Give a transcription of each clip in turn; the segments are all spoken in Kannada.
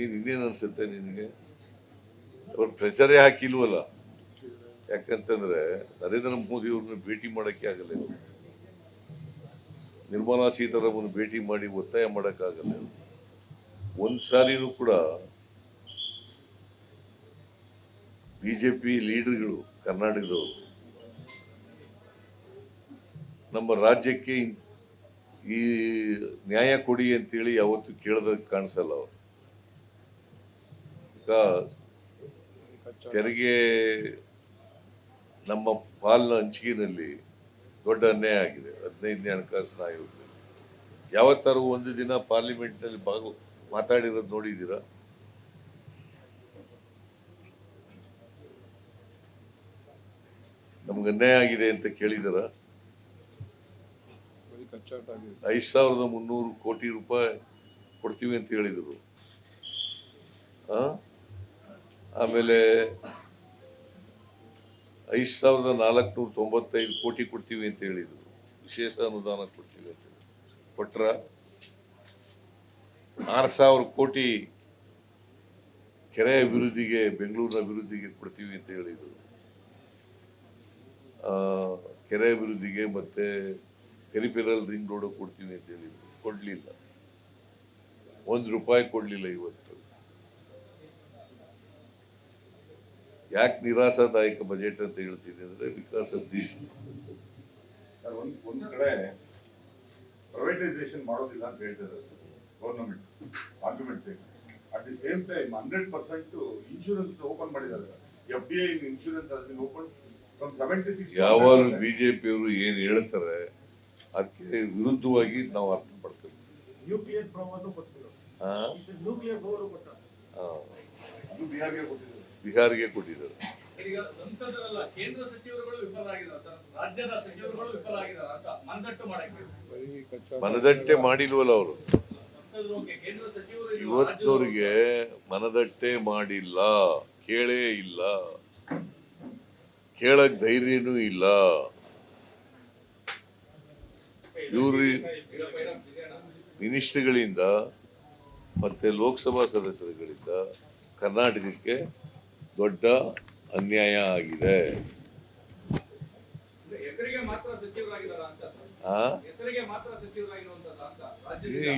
ಇನ್ನೇನು ಅನ್ಸುತ್ತೆ ನಿನಗೆ? ಅವ್ರು ಪ್ರೆಷರೇ ಹಾಕಿಲ್ವಲ್ಲ. ಯಾಕಂತಂದ್ರೆ ನರೇಂದ್ರ ಮೋದಿ ಅವ್ರನ್ನ ಭೇಟಿ ಮಾಡಕ್ಕೆ ಆಗಲ್ಲ ಇವರು. ನಿರ್ಮಲಾ ಸೀತಾರಾಮನ್ ಭೇಟಿ ಮಾಡಿ ಒತ್ತಾಯ ಮಾಡೋಕ್ಕಾಗಲ್ಲ. ಒಂದು ಸಾಲಿನೂ ಕೂಡ ಬಿಜೆಪಿ ಲೀಡರ್ಗಳು ಕರ್ನಾಟಕದವರು ನಮ್ಮ ರಾಜ್ಯಕ್ಕೆ ಈ ನ್ಯಾಯ ಕೊಡಿ ಅಂತೇಳಿ ಯಾವತ್ತು ಕೇಳೋದಕ್ಕೆ ಕಾಣಿಸಲ್ಲ ಅವರು. ಬಿಕಾಸ್ ತೆರಿಗೆ ನಮ್ಮ ಪಾಲಿನ ಹಂಚಿಕೆಯಲ್ಲಿ ದೊಡ್ಡ ಅನ್ಯಾಯ ಆಗಿದೆ. 15ನೇ ಹಣಕಾಸಿನ ಆಯೋಗದಲ್ಲಿ ಯಾವತ್ತಾರು ಒಂದು ದಿನ ಪಾರ್ಲಿಮೆಂಟ್ನಲ್ಲಿ ಮಾತಾಡಿರೋದು ನೋಡಿದ್ದೀರಾ? ನಮ್ಗೆ ಅನ್ಯಾಯ ಆಗಿದೆ ಅಂತ ಕೇಳಿದಾರ? 5,300 ಕೋಟಿ ರೂಪಾಯಿ ಕೊಡ್ತೀವಿ ಅಂತ ಹೇಳಿದರು. ಆಮೇಲೆ 5,495 ಕೋಟಿ ಕೊಡ್ತೀವಿ ಅಂತ ಹೇಳಿದರು. ವಿಶೇಷ ಅನುದಾನ ಕೊಡ್ತೀವಿ ಅಂತ ಕೊಟ್ರ. 6,000 ಕೋಟಿ ಕೆರೆ ಅಭಿವೃದ್ಧಿಗೆ, ಬೆಂಗಳೂರಿನ ಅಭಿವೃದ್ಧಿಗೆ ಕೊಡ್ತೀವಿ ಅಂತ ಹೇಳಿದರು. ಕೆರೆ ಅಭಿವೃದ್ಧಿಗೆ ಮತ್ತೆ ಪೆರಿಫೆರಲ್ ರಿಂಗ್ ರೋಡ್ ಕೊಡ್ತೀವಿ ಅಂತ ಹೇಳಿದ್ರು. ಕೊಡ್ಲಿಲ್ಲ. ₹1 ಕೊಡ್ಲಿಲ್ಲ ಇವತ್ತು. ಯಾಕೆ ನಿರಾಶಾದಾಯಕ ಬಜೆಟ್ ಅಂತ ಹೇಳ್ತೀನಿ ಅಂದ್ರೆ ಬಿಕಾಸ್ ಆಫ್ ದಿಸ್. ಒಂದು ಕಡೆ ಪ್ರೈವೇಟೈಸೇಷನ್ ಮಾಡೋದಿಲ್ಲ ಅಂತ ಹೇಳ್ತಾರೆ government argument. At the same time 100% insurance open ಮಾಡಿದ್ದಾರೆ. FDI insurance has been open from 76. ಯಾವಾಗ ಬಿಜೆಪಿಯವರು ಏನು ಹೇಳ್ತಾರೆ ಅದಕ್ಕೆ ವಿರುದ್ಧವಾಗಿ ನಾವು ಅರ್ಥ ಮಾಡ್ತೀವಿ. ನ್ಯೂಕ್ಲಿಯರ್ ಪವರ್ ಕೊಟ್ಟಿದ್ರು. ನ್ಯೂಕ್ಲಿಯರ್ ಪವರ್ ಕೊಟ್ಟರು. ಅದು ಬಿಹಾರಿಗೆ ಕೊಟ್ಟಿದ್ದಾರೆ. ಈಗ ಸಂಸದರಲ್ಲ, ಕೇಂದ್ರ ಸಚಿವರುಗಳು ವಿಫಲರಾಗಿದ್ದಾರೆ ಸರ್. ರಾಜ್ಯದ ಸಚಿವರುಗಳು ವಿಫಲರಾಗಿದ್ದಾರೆ ಅಂತ ಮನದಟ್ಟು ಮಾಡಕ್ಕೆ. ಮನದಟ್ಟೆ ಮಾಡಿಲ್ವಲ್ಲ ಅವರು. ಕೇಂದ್ರ ಸಚಿವರು ಇವತ್ತವರಿಗೆ ಮನದಟ್ಟೆ ಮಾಡಿಲ್ಲ, ಕೇಳೇ ಇಲ್ಲ, ಕೇಳಕ್ ಧೈರ್ಯನೂ ಇಲ್ಲ. ಇವರು ಮಿನಿಸ್ಟ್ರಿಗಳಿಂದ ಮತ್ತೆ ಲೋಕಸಭಾ ಸದಸ್ಯರುಗಳಿಂದ ಕರ್ನಾಟಕಕ್ಕೆ ದೊಡ್ಡ ಅನ್ಯಾಯ ಆಗಿದೆ.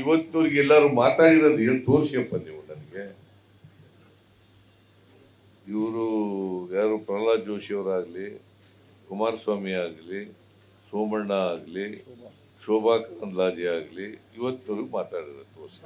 ಇವತ್ತವರಿಗೆ ಎಲ್ಲರೂ ಮಾತಾಡಿರೋದು ಹೇಳಿ ತೋರಿಸಿಯಪ್ಪ ನೀವು ನನಗೆ. ಇವರು ಯಾರು ಪ್ರಹ್ಲಾದ್ ಜೋಶಿ ಅವರಾಗ್ಲಿ, ಕುಮಾರಸ್ವಾಮಿ ಆಗಲಿ, ಸೋಮಣ್ಣ ಆಗಲಿ, ಶೋಭಾ ಕರಂದ್ಲಾಜೆ ಆಗಲಿ ಇವತ್ತವರೆಗೂ ಮಾತಾಡಿರೋದು ತೋರಿಸಿ.